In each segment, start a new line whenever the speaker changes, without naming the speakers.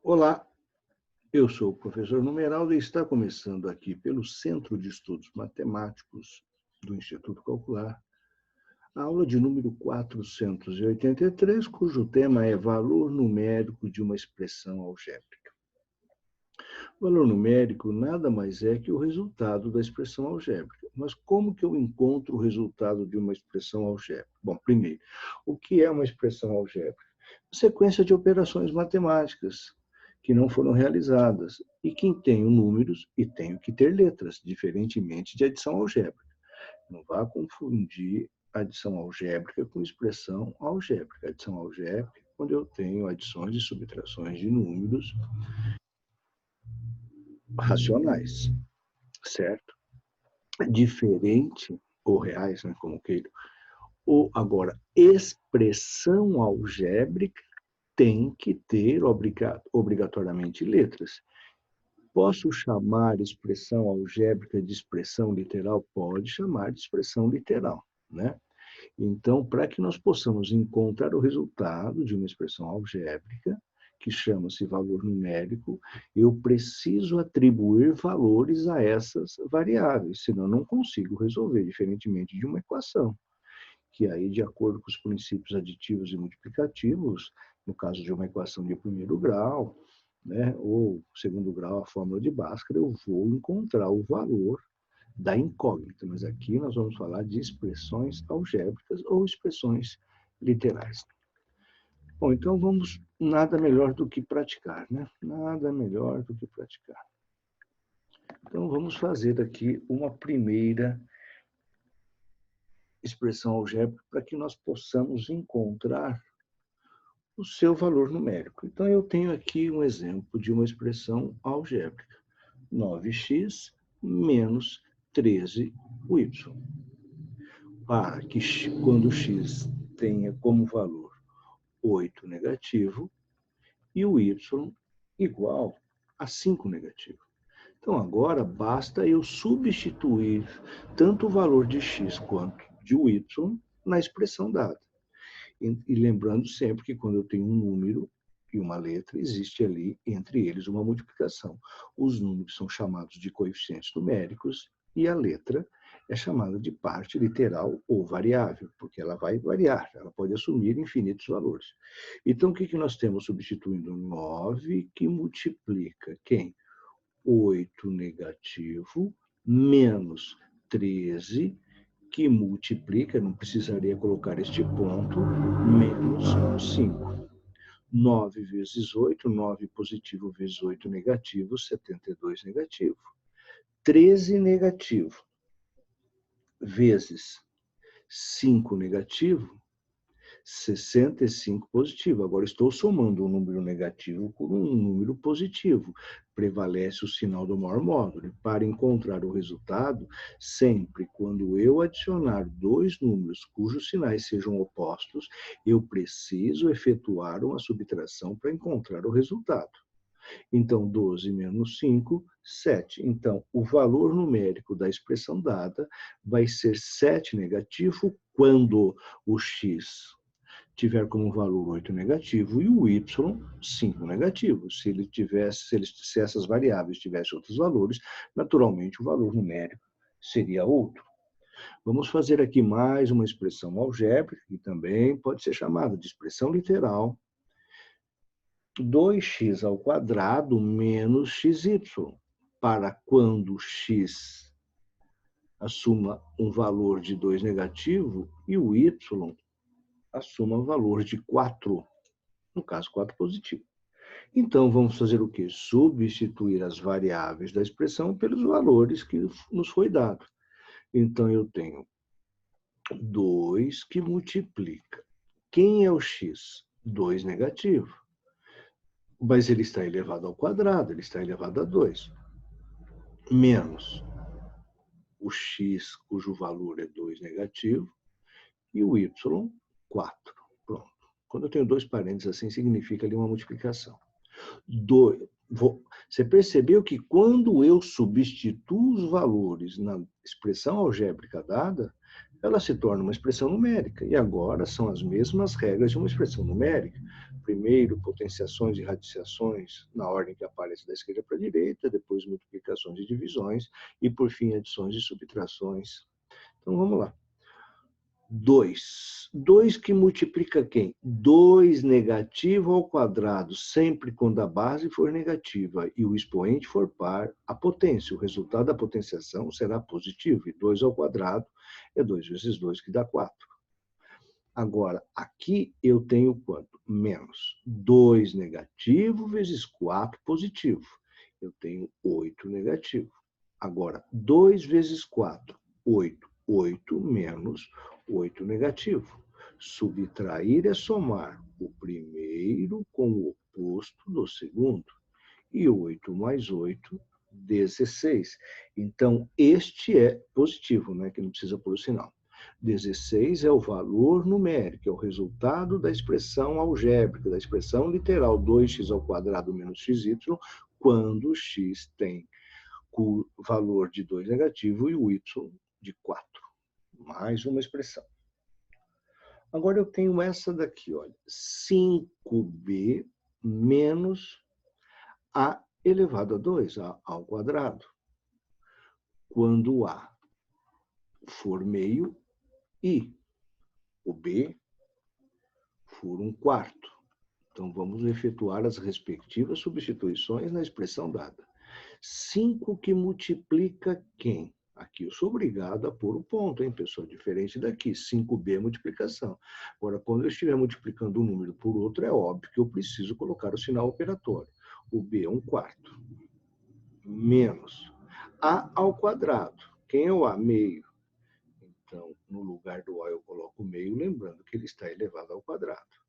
Olá, eu sou o professor Numeraldo e está começando aqui pelo Centro de Estudos Matemáticos do Instituto Calcular, a aula de número 483, cujo tema é valor numérico de uma expressão algébrica. O valor numérico nada mais é que o resultado da expressão algébrica. Mas como que eu encontro o resultado de uma expressão algébrica? Bom, primeiro, o que é uma expressão algébrica? Sequência de operações matemáticas que não foram realizadas e que tenham números e tenham que ter letras, diferentemente de adição algébrica. Não vá confundir adição algébrica com expressão algébrica. Adição algébrica é quando eu tenho adições e subtrações de números racionais, certo? Diferente, ou reais, né, como queiro. Ou agora, expressão algébrica tem que ter obrigatoriamente letras. Posso chamar expressão algébrica de expressão literal? Pode chamar de expressão literal, né? Então, para que nós possamos encontrar o resultado de uma expressão algébrica, que chama-se valor numérico, eu preciso atribuir valores a essas variáveis, senão não consigo resolver, diferentemente de uma equação, que aí, de acordo com os princípios aditivos e multiplicativos, no caso de uma equação de primeiro grau, né, ou segundo grau, a fórmula de Bhaskara, eu vou encontrar o valor da incógnita. Mas aqui nós vamos falar de expressões algébricas ou expressões literais. Bom, então vamos, nada melhor do que praticar, né? Nada melhor do que praticar. Então vamos fazer aqui uma primeira expressão algébrica para que nós possamos encontrar o seu valor numérico. Então, eu tenho aqui um exemplo de uma expressão algébrica. 9x menos 13y. Para que, quando x tenha como valor 8 negativo e o y igual a 5 negativo. Então, agora, basta eu substituir tanto o valor de x quanto de y na expressão dada. E lembrando sempre que quando eu tenho um número e uma letra, existe ali entre eles uma multiplicação. Os números são chamados de coeficientes numéricos e a letra é chamada de parte literal ou variável, porque ela vai variar, ela pode assumir infinitos valores. Então, o que nós temos substituindo 9, que multiplica quem? 8 negativo menos 13, que multiplica, não precisaria colocar este ponto, menos 5. 9 vezes 8, 9 positivo vezes 8 negativo, 72 negativo. 13 negativo vezes 5 negativo, 65 positivo. Agora estou somando um número negativo por um número positivo. Prevalece o sinal do maior módulo. Para encontrar o resultado, sempre quando eu adicionar dois números cujos sinais sejam opostos, eu preciso efetuar uma subtração para encontrar o resultado. Então, 12 menos 5, 7. Então, o valor numérico da expressão dada vai ser 7 negativo quando o x tiver como valor 8 negativo e o y 5 negativo. Se essas variáveis tivessem outros valores, naturalmente o valor numérico seria outro. Vamos fazer aqui mais uma expressão algébrica, que também pode ser chamada de expressão literal. 2x ao quadrado menos xy, para quando x assuma um valor de 2 negativo e o y assuma o valor de 4, no caso 4 positivo. Então, vamos fazer o quê? Substituir as variáveis da expressão pelos valores que nos foi dado. Então, eu tenho 2 que multiplica. Quem é o x? 2 negativo. Mas ele está elevado ao quadrado, ele está elevado a 2. Menos o x, cujo valor é 2 negativo, e o y, 4. Pronto. Quando eu tenho dois parênteses assim, significa ali uma multiplicação. Você percebeu que quando eu substituo os valores na expressão algébrica dada, ela se torna uma expressão numérica. E agora são as mesmas regras de uma expressão numérica. Primeiro, potenciações e radiciações na ordem que aparece da esquerda para a direita, depois multiplicações e divisões, e por fim adições e subtrações. Então vamos lá. 2. 2 que multiplica quem? 2 negativo ao quadrado, sempre quando a base for negativa e o expoente for par, a potência, o resultado da potenciação será positivo. E 2 ao quadrado é 2 vezes 2, que dá 4. Agora, aqui eu tenho quanto? Menos 2 negativo vezes 4 positivo. Eu tenho 8 negativo. Agora, 2 vezes 4, 8. 8 menos 8 negativo. Subtrair é somar o primeiro com o oposto do segundo. E 8 mais 8, 16. Então, este é positivo, né? Que não precisa pôr o sinal. 16 é o valor numérico, é o resultado da expressão algébrica, da expressão literal 2x ao quadrado menos xy, quando x tem o valor de 2 negativo e o y de 4. Mais uma expressão. Agora eu tenho essa daqui, olha. 5b menos a elevado a 2, a ao quadrado. Quando a for meio e o b for 1/4. Então, vamos efetuar as respectivas substituições na expressão dada. 5 que multiplica quem? Aqui eu sou obrigado a pôr o ponto, hein, pessoal? Diferente daqui, 5b é multiplicação. Agora, quando eu estiver multiplicando um número por outro, é óbvio que eu preciso colocar o sinal operatório. O b é 1/4. Menos a ao quadrado. Quem é o a? Meio. Então, no lugar do a eu coloco meio, lembrando que ele está elevado ao quadrado.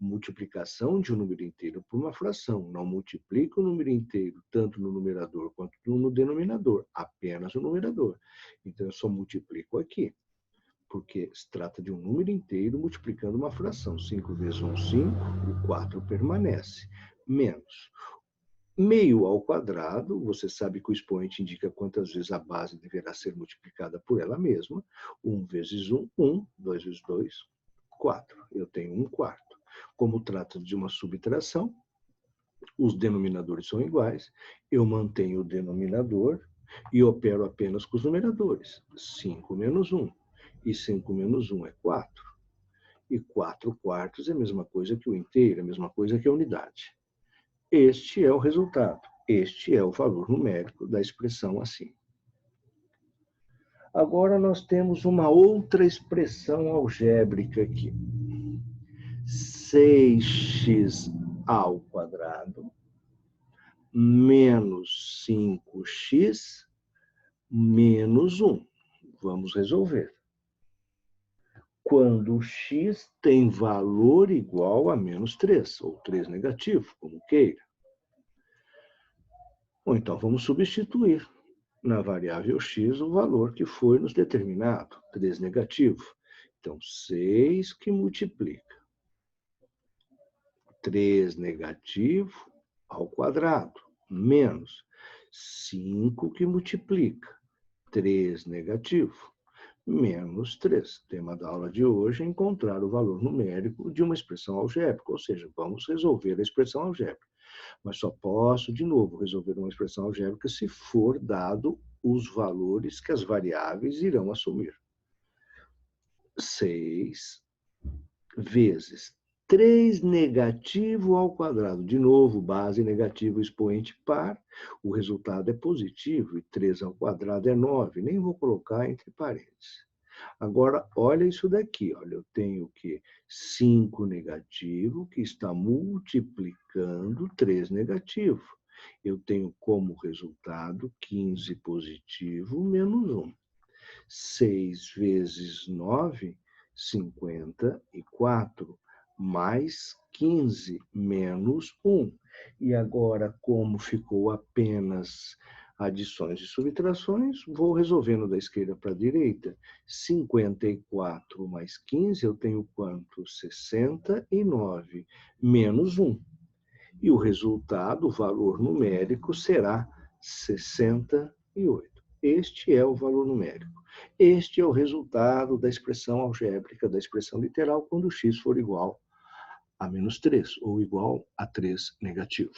Multiplicação de um número inteiro por uma fração. Não multiplica o número inteiro tanto no numerador quanto no denominador, apenas o numerador. Então, eu só multiplico aqui, porque se trata de um número inteiro multiplicando uma fração. 5 vezes 1, 5, o 4 permanece. Menos meio ao quadrado, você sabe que o expoente indica quantas vezes a base deverá ser multiplicada por ela mesma. 1 vezes 1, 1. 2 vezes 2, 4. Eu tenho 1/4. Como trata de uma subtração, os denominadores são iguais, eu mantenho o denominador e opero apenas com os numeradores. 5 menos 1. E 5 menos 1 é 4. E 4/4 é a mesma coisa que o inteiro, é a mesma coisa que a unidade. Este é o resultado. Este é o valor numérico da expressão assim. Agora nós temos uma outra expressão algébrica aqui. 6x ao quadrado menos 5x menos 1. Vamos resolver. Quando x tem valor igual a menos 3, ou 3 negativo, como queira. Bom, então vamos substituir na variável x o valor que foi nos determinado, 3 negativo. Então, 6 que multiplica 3 negativo ao quadrado, menos 5 que multiplica 3 negativo, menos 3. O tema da aula de hoje é encontrar o valor numérico de uma expressão algébrica, ou seja, vamos resolver a expressão algébrica. Mas só posso, de novo, resolver uma expressão algébrica se for dado os valores que as variáveis irão assumir. 6 vezes 3 negativo ao quadrado. De novo, base negativo, expoente par. O resultado é positivo e 3 ao quadrado é 9. Nem vou colocar entre parênteses. Agora, olha isso daqui. Olha, eu tenho o quê? 5 negativo, que está multiplicando 3 negativo. Eu tenho como resultado 15 positivo menos 1. 6 vezes 9, 54, mais 15 menos 1. E agora, como ficou apenas adições e subtrações, vou resolvendo da esquerda para a direita. 54 mais 15, eu tenho quanto? 69 menos 1. E o resultado, o valor numérico, será 68. Este é o valor numérico. Este é o resultado da expressão algébrica, da expressão literal, quando x for igual a menos 3, ou igual a 3 negativo.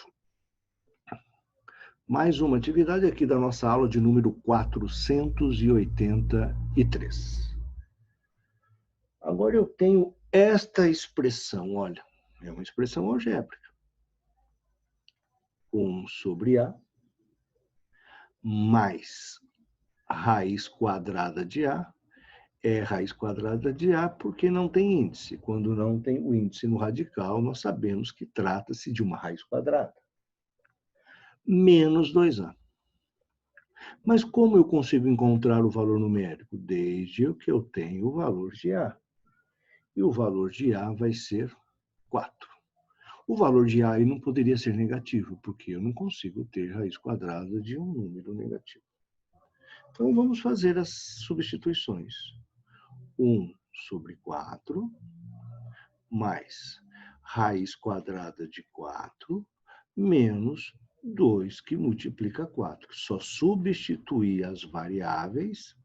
Mais uma atividade aqui da nossa aula de número 483. Agora eu tenho esta expressão, olha, é uma expressão algébrica. 1 sobre A mais raiz quadrada de A é raiz quadrada de A porque não tem índice. Quando não tem o índice no radical, nós sabemos que trata-se de uma raiz quadrada. Menos 2A. Mas como eu consigo encontrar o valor numérico? Desde que eu tenho o valor de A. E o valor de A vai ser 4. O valor de A não poderia ser negativo, porque eu não consigo ter raiz quadrada de um número negativo. Então, vamos fazer as substituições. 1 sobre 4 mais raiz quadrada de 4 menos 2 que multiplica 4. Só substituir as variáveis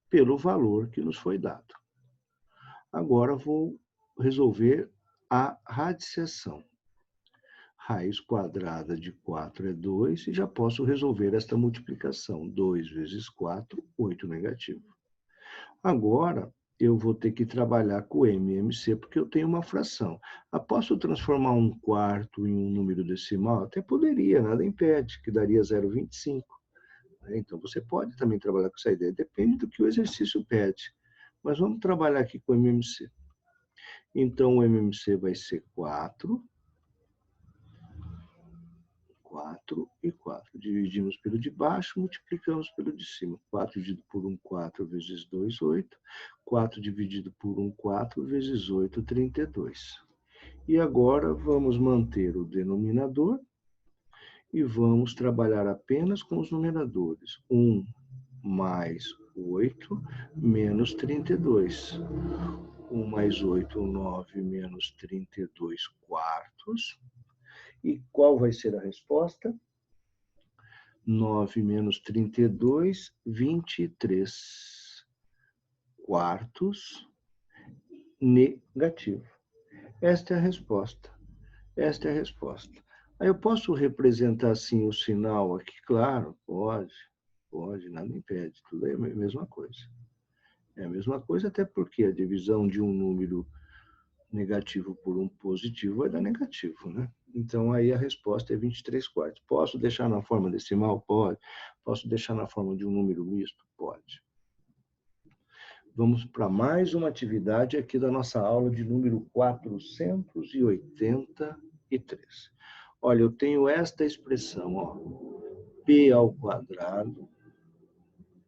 pelo valor que nos foi dado. Agora vou resolver a radiciação. Raiz quadrada de 4 é 2 e já posso resolver esta multiplicação. 2 vezes 4, 8 negativo. Agora, eu vou ter que trabalhar com MMC, porque eu tenho uma fração. Posso transformar 1/4 em um número decimal? Até poderia, nada impede, que daria 0,25. Então, você pode também trabalhar com essa ideia, depende do que o exercício pede. Mas vamos trabalhar aqui com MMC. Então, o MMC vai ser 4. 4 e 4. Dividimos pelo de baixo, multiplicamos pelo de cima. 4 dividido por 1, 4 vezes 2, 8. 4 dividido por 1, 4 vezes 8, 32. E agora vamos manter o denominador e vamos trabalhar apenas com os numeradores. 1 mais 8 menos 32. 1 mais 8, 9 menos 32 quartos. E qual vai ser a resposta? 9 menos 32, 23 quartos negativo. Esta é a resposta. Esta é a resposta. Aí eu posso representar assim o sinal aqui? Claro, pode, nada impede, tudo é a mesma coisa. É a mesma coisa, até porque a divisão de um número negativo por um positivo vai dar negativo, né? Então, aí a resposta é 23 quartos. Posso deixar na forma decimal? Pode. Posso deixar na forma de um número misto? Pode. Vamos para mais uma atividade aqui da nossa aula de número 483. Olha, eu tenho esta expressão, ó, P ao quadrado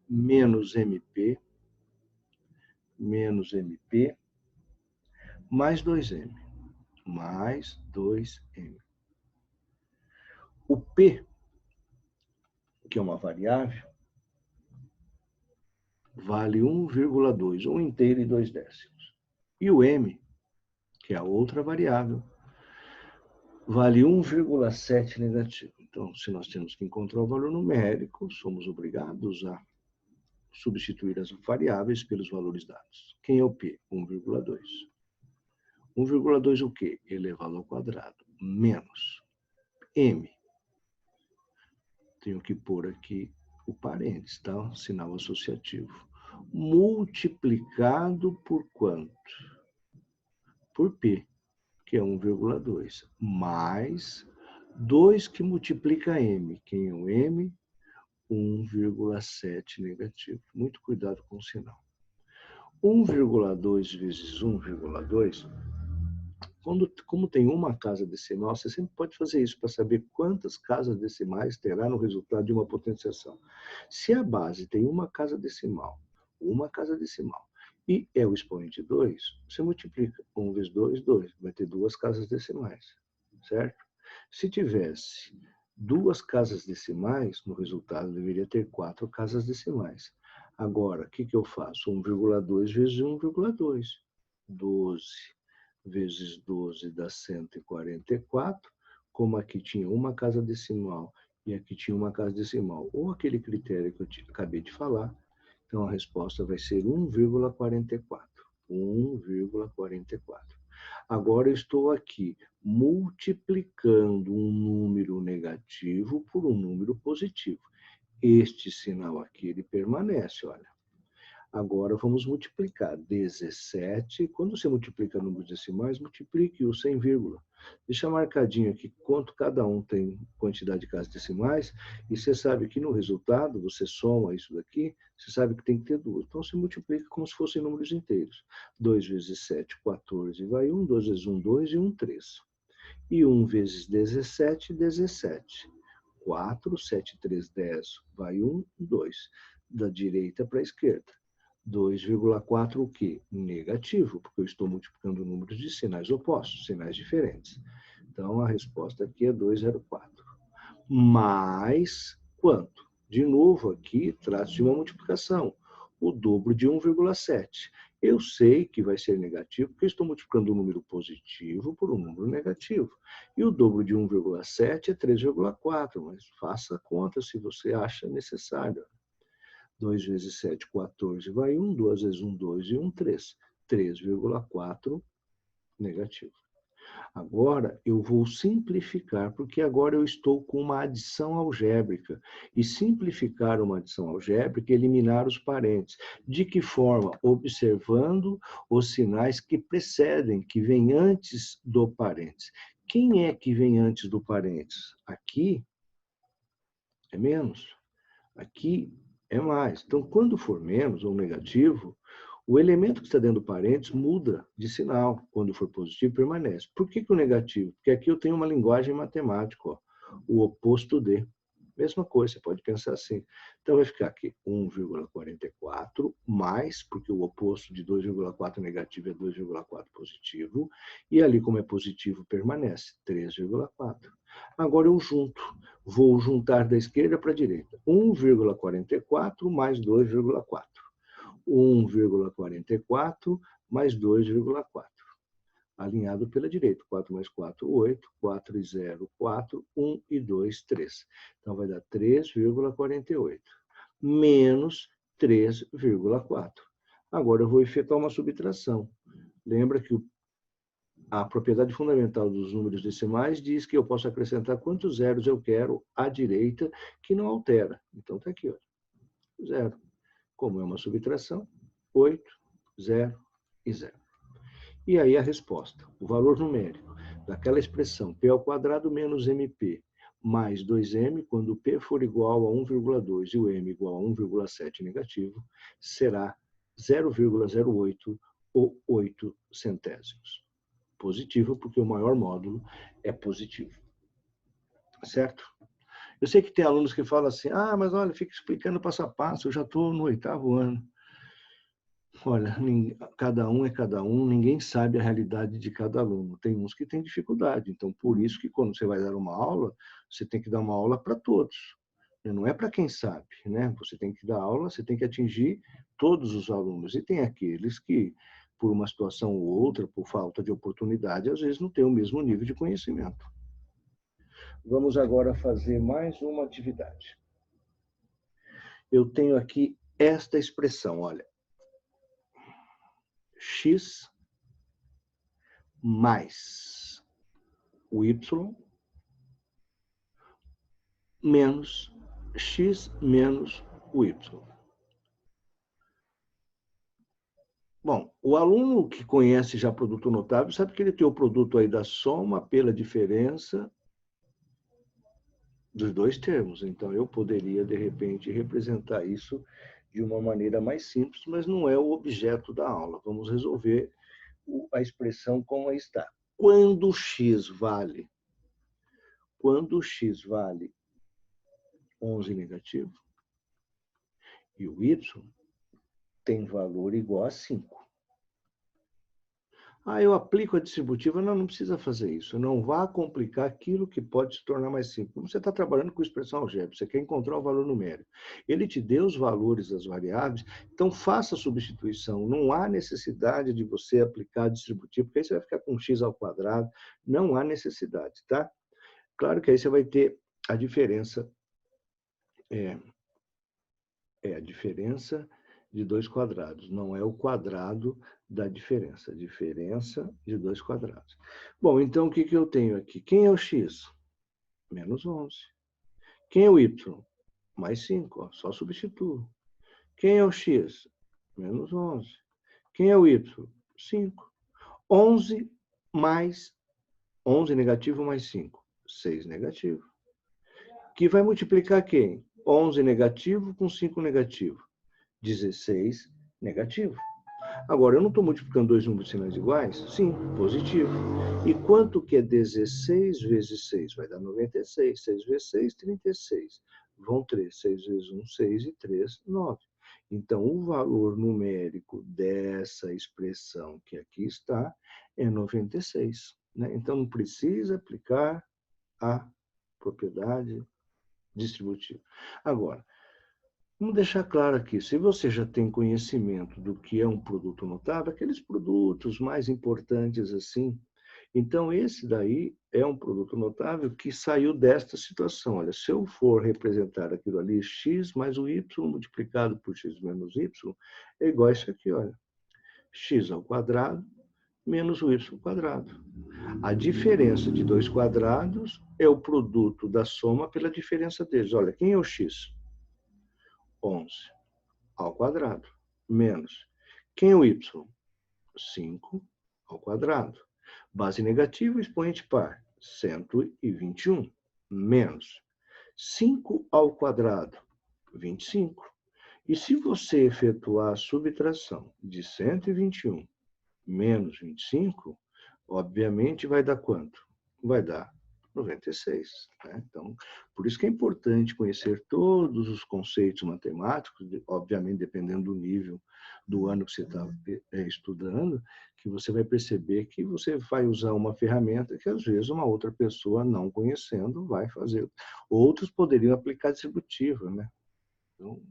menos MP mais 2M. Mais 2M. O P, que é uma variável, vale 1,2, 1 inteiro e 2 décimos. E o M, que é a outra variável, vale 1,7 negativo. Então, se nós temos que encontrar o valor numérico, somos obrigados a substituir as variáveis pelos valores dados. Quem é o P? 1,2. 1,2 o quê? Elevado ao quadrado, menos M. Tenho que pôr aqui o parênteses, tá? Sinal associativo. Multiplicado por quanto? Por P, que é 1,2, mais 2 que multiplica M. Quem é o M? 1,7 negativo. Muito cuidado com o sinal. 1,2 vezes 1,2, como tem uma casa decimal, você sempre pode fazer isso para saber quantas casas decimais terá no resultado de uma potenciação. Se a base tem uma casa decimal, e é o expoente 2, você multiplica 1 vezes 2, 2. Vai ter duas casas decimais, certo? Se tivesse duas casas decimais, no resultado deveria ter 4 casas decimais. Agora, o que eu faço? 1,2 vezes 1,2. 12 vezes 12 dá 144. Como aqui tinha uma casa decimal e aqui tinha uma casa decimal, ou aquele critério que eu acabei de falar, Então, a resposta vai ser 1,44. 1,44. Agora, eu estou aqui multiplicando um número negativo por um número positivo. Este sinal aqui, ele permanece, olha. Agora, vamos multiplicar 17. Quando você multiplica números decimais, multiplique-o sem vírgula. Deixa marcadinho aqui quanto cada um tem quantidade de casas decimais. E você sabe que no resultado, você soma isso daqui, você sabe que tem que ter duas. Então, você multiplica como se fossem números inteiros. 2 vezes 7, 14, vai 1. 2 vezes 1, 2 e 1, 3. E 1 vezes 17, 17. 4, 7, 3, 10, vai 1, 2. Da direita para a esquerda. 2,4 o quê? Negativo, porque eu estou multiplicando números de sinais opostos, sinais diferentes. Então, a resposta aqui é 2,04. Mais quanto? De novo, aqui trata-se de uma multiplicação. O dobro de 1,7. Eu sei que vai ser negativo, porque eu estou multiplicando um número positivo por um número negativo. E o dobro de 1,7 é 3,4, mas faça a conta se você acha necessário. 2 vezes 7, 14, vai 1. 2 vezes 1, 2 e 1, 3. 3,4 negativo. Agora, eu vou simplificar, porque agora eu estou com uma adição algébrica. E simplificar uma adição algébrica é eliminar os parênteses. De que forma? Observando os sinais que precedem, que vêm antes do parênteses. Quem é que vem antes do parênteses? Aqui é menos. Aqui é mais. Então, quando for menos ou negativo, o elemento que está dentro do parênteses muda de sinal. Quando for positivo, permanece. Por que o negativo? Porque aqui eu tenho uma linguagem matemática, ó, o oposto de. Mesma coisa, você pode pensar assim. Então, vai ficar aqui 1,44 mais, porque o oposto de 2,4 negativo é 2,4 positivo, e ali, como é positivo, permanece 3,4. Agora eu junto. Vou juntar da esquerda para a direita. 1,44 mais 2,4. 1,44 mais 2,4. Alinhado pela direita. 4 mais 4, 8. 4 e 0, 4. 1 e 2, 3. Então, vai dar 3,48. Menos 3,4. Agora, eu vou efetuar uma subtração. Lembra que a propriedade fundamental dos números decimais diz que eu posso acrescentar quantos zeros eu quero à direita, que não altera. Então, está aqui, ó, 0. Como é uma subtração, 8, 0 e 0. E aí a resposta, o valor numérico daquela expressão p ao quadrado menos mp mais 2m, quando p for igual a 1,2 e o m igual a 1,7 negativo, será 0,08 ou 8 centésimos. Positivo, porque o maior módulo é positivo. Certo? Eu sei que tem alunos que falam assim, mas olha, fica explicando passo a passo, eu já estou no 8º ano. Olha, cada um é cada um, ninguém sabe a realidade de cada aluno. Tem uns que têm dificuldade, então por isso que quando você vai dar uma aula, você tem que dar uma aula para todos. Não é para quem sabe, né? Você tem que dar aula, você tem que atingir todos os alunos. E tem aqueles que, por uma situação ou outra, por falta de oportunidade, às vezes não têm o mesmo nível de conhecimento. Vamos agora fazer mais uma atividade. Eu tenho aqui esta expressão, olha. X mais o Y menos X menos o Y. Bom, o aluno que conhece já produto notável sabe que ele tem o produto aí da soma pela diferença dos dois termos. Então, eu poderia, de repente, representar isso de uma maneira mais simples, mas não é o objeto da aula. Vamos resolver a expressão como está. Quando x vale 11 negativo e o y tem valor igual a 5. Eu aplico a distributiva. Não precisa fazer isso. Não vá complicar aquilo que pode se tornar mais simples. Como você está trabalhando com expressão algébrica, você quer encontrar o valor numérico. Ele te deu os valores das variáveis, então faça a substituição. Não há necessidade de você aplicar a distributiva, porque aí você vai ficar com x ao quadrado. Não há necessidade, tá? Claro que aí você vai ter a diferença, a diferença de 2 quadrados. Não é o quadrado da diferença. A diferença de 2 quadrados. Bom, então o que eu tenho aqui? Quem é o x? Menos 11. Quem é o y? Mais 5. Ó, só substituo. Quem é o x? Menos 11. Quem é o y? 5. 11 mais 11 negativo mais 5. 6 negativo. Que vai multiplicar quem? 11 negativo com 5 negativo. 16 negativo. Agora, eu não estou multiplicando dois números de sinais iguais? Sim, positivo. E quanto que é 16 vezes 6? Vai dar 96. 6 vezes 6, 36. Vão 3. 6 vezes 1, 6 e 3, 9. Então, o valor numérico dessa expressão que aqui está é 96. Né? Então, não precisa aplicar a propriedade distributiva. Agora, vamos deixar claro aqui, se você já tem conhecimento do que é um produto notável, aqueles produtos mais importantes assim, então esse daí é um produto notável que saiu desta situação. Olha, se eu for representar aquilo ali, x mais o y multiplicado por x menos y, é igual a isso aqui, olha. X ao quadrado menos o y quadrado. A diferença de dois quadrados é o produto da soma pela diferença deles. Olha, quem é o x? 11 ao quadrado, menos. Quem é o y? 5 ao quadrado. Base negativa, expoente par, 121, menos. 5 ao quadrado, 25. E se você efetuar a subtração de 121 menos 25, obviamente vai dar quanto? Vai dar 96. Né? Então, por isso que é importante conhecer todos os conceitos matemáticos, obviamente dependendo do nível do ano que você está estudando, que você vai perceber que você vai usar uma ferramenta que às vezes uma outra pessoa não conhecendo vai fazer. Outros poderiam aplicar distributiva, né? Então,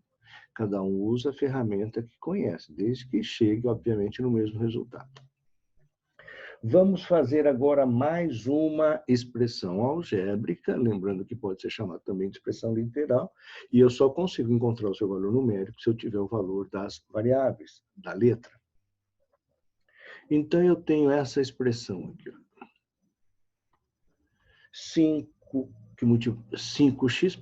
cada um usa a ferramenta que conhece, desde que chegue, obviamente, no mesmo resultado. Vamos fazer agora mais uma expressão algébrica, lembrando que pode ser chamada também de expressão literal, e eu só consigo encontrar o seu valor numérico se eu tiver o valor das variáveis, da letra. Então, eu tenho essa expressão aqui. 5x,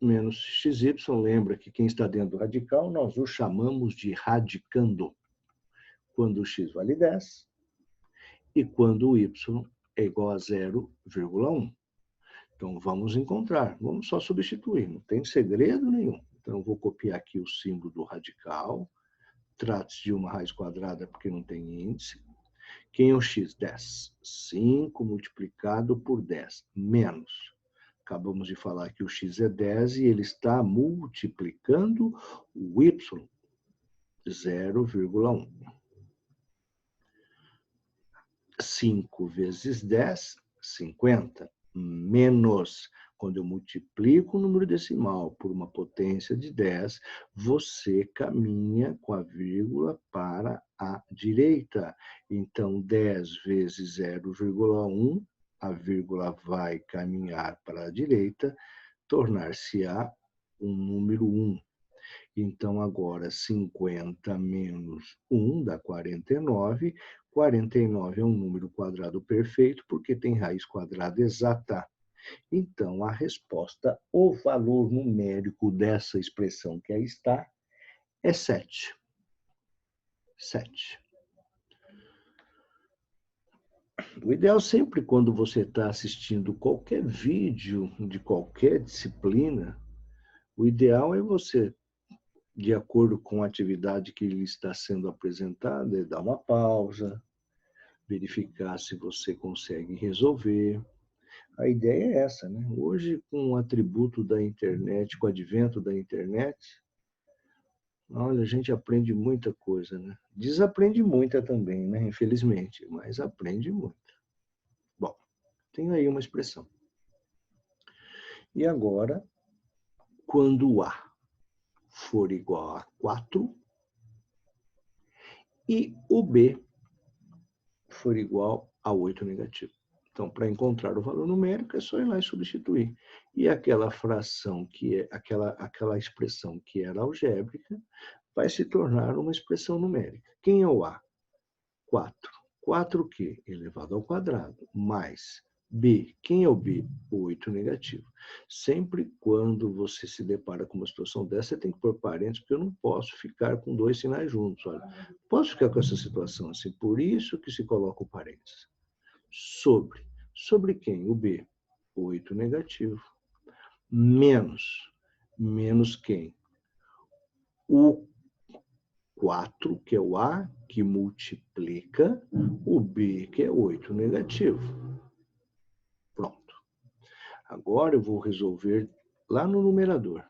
menos xy, lembra que quem está dentro do radical, nós o chamamos de radicando. Quando o x vale 10, e quando o y é igual a 0,1. Então, vamos encontrar. Vamos só substituir, não tem segredo nenhum. Então, eu vou copiar aqui o símbolo do radical. Trata-se de uma raiz quadrada porque não tem índice. Quem é o x? 10. 5 multiplicado por 10, menos. Acabamos de falar que o x é 10 e ele está multiplicando o y, 0,1. 5 vezes 10, 50, menos. Quando eu multiplico o número decimal por uma potência de 10, você caminha com a vírgula para a direita. Então, 10 vezes 0,1, a vírgula vai caminhar para a direita, tornar-se-á um número 1. Então, agora, 50 menos 1 dá 49. 49 é um número quadrado perfeito, porque tem raiz quadrada exata. Então, a resposta, o valor numérico dessa expressão que aí está, é 7. 7. O ideal sempre, quando você está assistindo qualquer vídeo de qualquer disciplina, o ideal é você, de acordo com a atividade que lhe está sendo apresentada, dar uma pausa, verificar se você consegue resolver. A ideia é essa, né? Hoje, com o atributo da internet, com o advento da internet, olha, a gente aprende muita coisa, né? Desaprende muita também, né? Infelizmente, mas aprende muito. Bom, tenho aí uma expressão. E agora, quando o A for igual a 4 e o B for igual a 8 negativo. Então, para encontrar o valor numérico, é só ir lá e substituir. E aquela fração, que é aquela expressão que era algébrica, vai se tornar uma expressão numérica. Quem é o A? 4. 4q elevado ao quadrado, mais B. Quem é o B? 8 negativo. Sempre quando você se depara com uma situação dessa, você tem que pôr parênteses, porque eu não posso ficar com dois sinais juntos. Olha, posso ficar com essa situação assim, por isso que se coloca o parênteses. Sobre. Sobre quem? O B. 8 negativo. Menos. Menos quem? O 4, que é o A, que multiplica, o B, que é 8 negativo. Pronto. Agora eu vou resolver lá no numerador.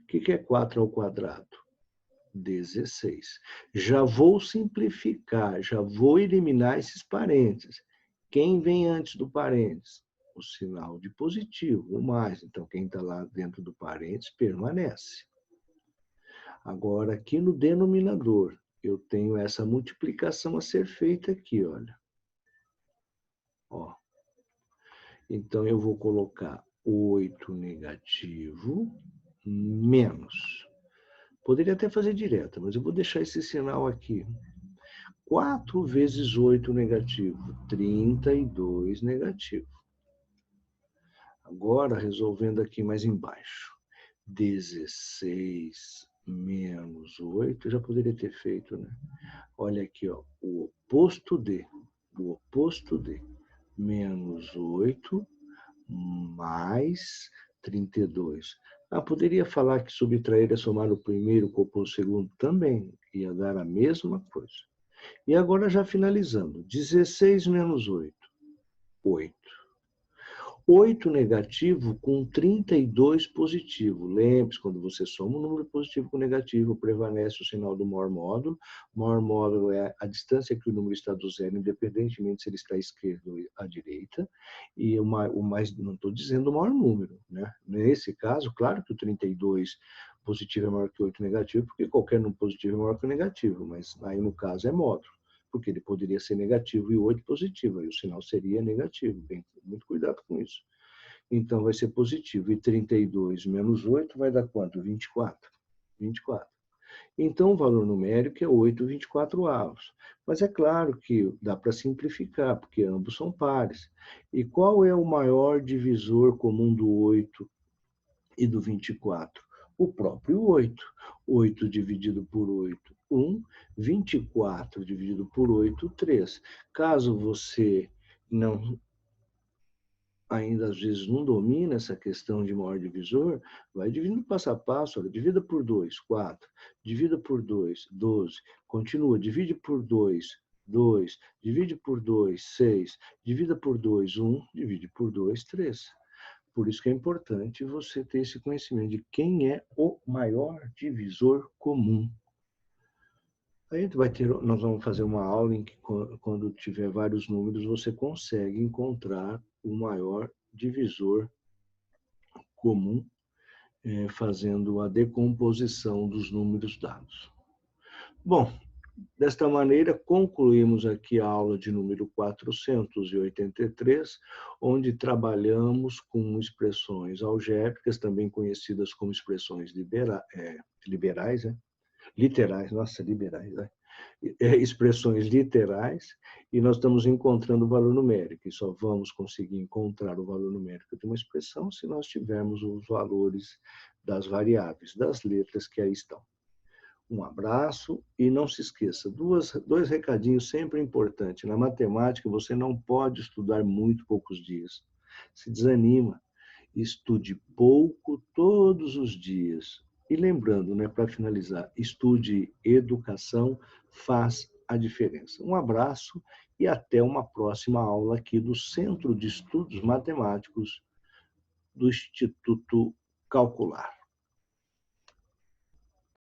O que é 4 ao quadrado? 16. Já vou simplificar, já vou eliminar esses parênteses. Quem vem antes do parênteses? O sinal de positivo, o mais. Então, quem está lá dentro do parênteses permanece. Agora, aqui no denominador, eu tenho essa multiplicação a ser feita aqui, olha. Ó. Então, eu vou colocar 8 negativo menos. Poderia até fazer direto, mas eu vou deixar esse sinal aqui. 4 vezes 8 negativo, 32 negativo. Agora, resolvendo aqui mais embaixo. 16 menos 8, já poderia ter feito, né? Olha aqui, ó, o oposto de menos 8 mais 32. Poderia falar que subtrair é somar o primeiro com o oposto do segundo? Também ia dar a mesma coisa. E agora já finalizando, 16 menos 8, 8. 8 negativo com 32 positivo. Lembre-se, quando você soma um número positivo com negativo, prevalece o sinal do maior módulo. O maior módulo é a distância que o número está do zero, independentemente se ele está à esquerda ou à direita. E o mais, não estou dizendo o maior número, né? Nesse caso, claro que o 32 positivo é maior que o 8 negativo, porque qualquer número positivo é maior que o negativo, mas aí no caso é módulo, porque ele poderia ser negativo e 8 positivo, aí o sinal seria negativo. Bem, muito cuidado com isso. Então, vai ser positivo. E 32 menos 8 vai dar quanto? 24. 24. Então, o valor numérico é 8/24. Mas é claro que dá para simplificar, porque ambos são pares. E qual é o maior divisor comum do 8 e do 24? O próprio 8. 8 dividido por 8, 1. 24 dividido por 8, 3. Caso você não ainda às vezes não domina essa questão de maior divisor, vai dividindo passo a passo. Olha, divida por 2, 4. Divida por 2, 12. Continua, divide por 2, 2. Divide por 2, 6. Divida por 2, 1. Divide por 2, 3. Por isso que é importante você ter esse conhecimento de quem é o maior divisor comum. Aí nós vamos fazer uma aula em que, quando tiver vários números, você consegue encontrar o maior divisor comum, fazendo a decomposição dos números dados. Bom, desta maneira, concluímos aqui a aula de número 483, onde trabalhamos com expressões algébricas, também conhecidas como expressões literais, expressões literais, e nós estamos encontrando o valor numérico, e só vamos conseguir encontrar o valor numérico de uma expressão se nós tivermos os valores das variáveis, das letras que aí estão. Um abraço e não se esqueça, dois recadinhos sempre importantes. Na matemática, você não pode estudar muito poucos dias. Se desanima, estude pouco todos os dias. E lembrando, né, para finalizar, estude educação, faz a diferença. Um abraço e até uma próxima aula aqui do Centro de Estudos Matemáticos do Instituto Calcular.